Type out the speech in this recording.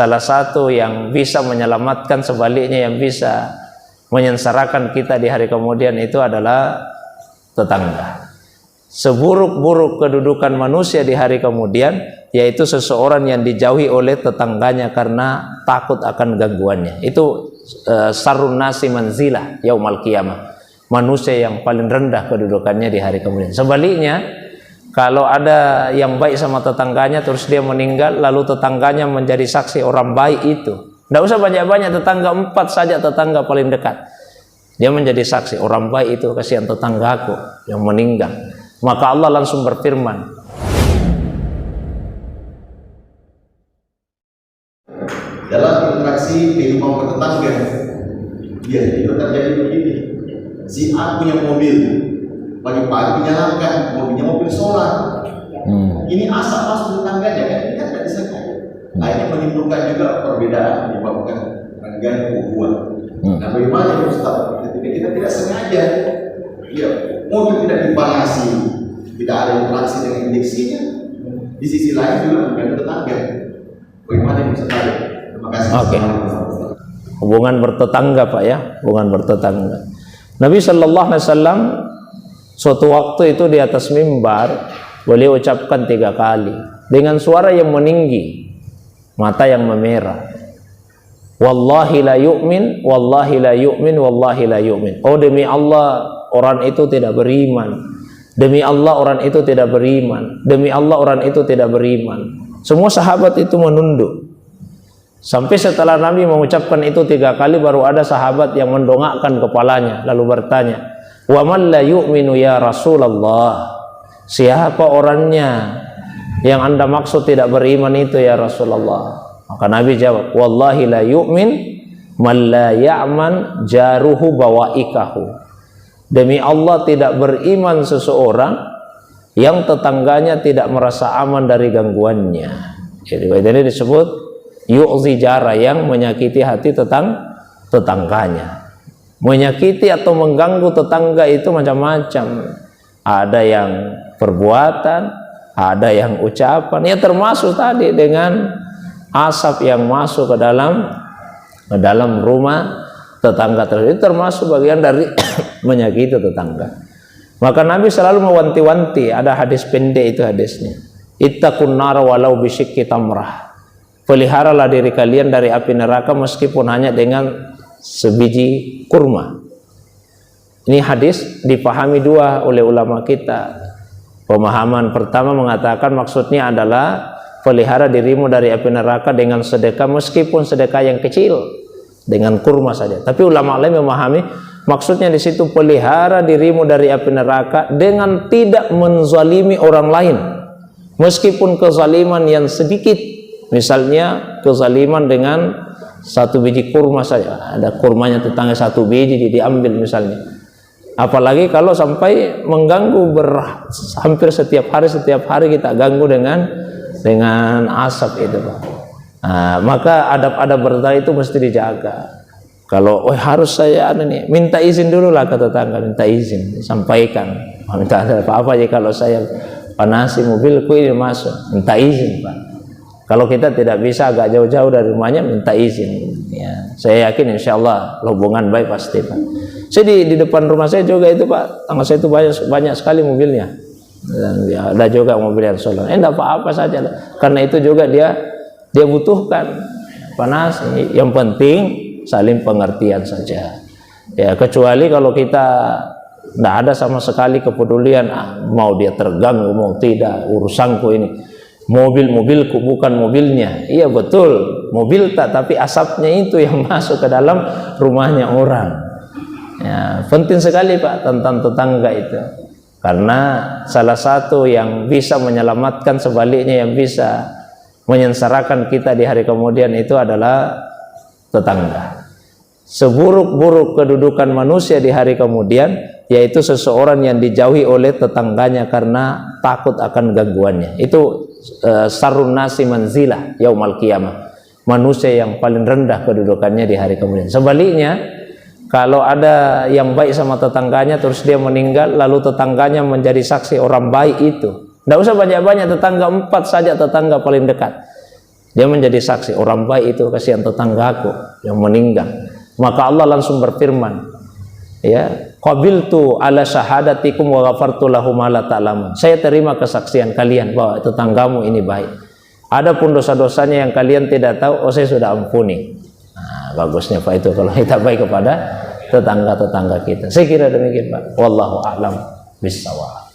salah satu yang bisa menyelamatkan, sebaliknya yang bisa menyengsarakan kita di hari kemudian itu adalah tetangga. Seburuk-buruk kedudukan manusia di hari kemudian yaitu seseorang yang dijauhi oleh tetangganya karena takut akan gangguannya. Itu sarun nasi manzilah yaumal qiyamah, manusia yang paling rendah kedudukannya di hari kemudian. Sebaliknya, kalau ada yang baik sama tetangganya terus dia meninggal, lalu tetangganya menjadi saksi orang baik itu, tidak usah banyak-banyak tetangga, 4 saja tetangga paling dekat, dia menjadi saksi orang baik itu, kasihan tetanggaku yang meninggal. Maka Allah langsung berfirman, dalam interaksi kehidupan bertetangga, ya itu terjadi begini. Si A punya mobil, pagi-pagi menyalakan mobilnya, mobil solar. Ini asap masuk tetangganya, kan ini kan tidak disengaja. Akhirnya menimbulkan juga perbedaan, menyebabkan renggan hubungan. Nah, bagaimana Ustaz? Ketika kita tidak sengaja, ya mobil tidak dipanasi, tidak ada interaksi dengan injeksinya. Di sisi lain juga mengganggu tetangga. Bagaimana Ustaz? Terima kasih. Oke. Hubungan bertetangga, Pak, ya, hubungan bertetangga. Nabi Shallallahu Alaihi Wasallam suatu waktu itu di atas mimbar beliau ucapkan 3 kali dengan suara yang meninggi, mata yang memerah. Wallahi la yu'min, wallahi la yu'min, wallahi la yu'min. Oh, demi Allah orang itu tidak beriman. Demi Allah orang itu tidak beriman. Demi Allah orang itu tidak beriman. Semua sahabat itu menunduk. Sampai setelah Nabi mengucapkan itu 3 kali, baru ada sahabat yang mendongakkan kepalanya lalu bertanya, wa man la yu'minu ya Rasulullah, siapa orangnya yang Anda maksud tidak beriman itu ya Rasulullah? Maka Nabi jawab, wallahi la yu'min man la ya'man jaruhu bawaikahu. Demi Allah tidak beriman seseorang yang tetangganya tidak merasa aman dari gangguannya. Jadi ini disebut yu'zi jara, yang menyakiti hati tetangganya. Menyakiti atau mengganggu tetangga itu macam-macam. Ada yang perbuatan, ada yang ucapan. Ya termasuk tadi dengan asap yang masuk ke dalam rumah tetangga tersebut, termasuk bagian dari menyakiti tetangga. Maka Nabi selalu mewanti-wanti. Ada hadis pendek itu hadisnya. Ittaqun nar walau bisyikki tamrah. Peliharalah diri kalian dari api neraka meskipun hanya dengan sebiji kurma. Ini hadis dipahami 2 oleh ulama kita. Pemahaman pertama mengatakan maksudnya adalah pelihara dirimu dari api neraka dengan sedekah, meskipun sedekah yang kecil, dengan kurma saja. Tapi ulama lain memahami maksudnya di situ pelihara dirimu dari api neraka dengan tidak menzalimi orang lain, meskipun kezaliman yang sedikit. Misalnya kezaliman dengan 1 biji kurma saja, ada kurmanya tetangga 1 biji diambil misalnya. Apalagi kalau sampai mengganggu hampir setiap hari kita ganggu dengan asap itu, Pak. Nah, maka adab-adab bertetangga itu mesti dijaga. Kalau harus saya minta izin dulu lah ke tetangga, minta izin, sampaikan. Minta apa aja kalau saya panasi mobilku ini masuk, minta izin, Pak. Kalau kita tidak bisa agak jauh-jauh dari rumahnya, minta izin. Ya, saya yakin insya Allah hubungan baik pasti, Pak. Saya di depan rumah saya juga itu, Pak. Tangga saya itu banyak sekali mobilnya. Dan ya, ada juga mobil yang solar. Tidak apa-apa saja. Karena itu juga dia butuhkan panas. Yang penting saling pengertian saja. Ya, kecuali kalau kita tidak ada sama sekali kepedulian, mau dia terganggu mau tidak, urusanku ini. Mobilku bukan mobilnya. Iya betul, mobil tapi asapnya itu yang masuk ke dalam rumahnya orang. Ya, penting sekali, Pak, tentang tetangga itu. Karena salah satu yang bisa menyelamatkan, sebaliknya yang bisa menyengsarakan kita di hari kemudian itu adalah tetangga. Seburuk-buruk kedudukan manusia di hari kemudian yaitu seseorang yang dijauhi oleh tetangganya karena takut akan gangguannya. Itu sarun nasi manzilah yaumal qiyamah, manusia yang paling rendah kedudukannya di hari kemudian. Sebaliknya, kalau ada yang baik sama tetangganya terus dia meninggal, lalu tetangganya menjadi saksi orang baik itu, tidak usah banyak-banyak tetangga, 4 saja tetangga paling dekat, Dia menjadi saksi, orang baik itu kasihan tetanggaku yang meninggal. Maka Allah langsung berfirman, ya, qabiltu ala syahadatikum wa ghafartu lahum ma la ta'lamun. Saya terima kesaksian kalian bahwa tetanggamu ini baik. Adapun dosa-dosanya yang kalian tidak tahu, saya sudah ampuni. Nah, bagusnya Pak itu kalau kita baik kepada tetangga-tetangga kita. Saya kira demikian Pak. Wallahu a'lam bishawab.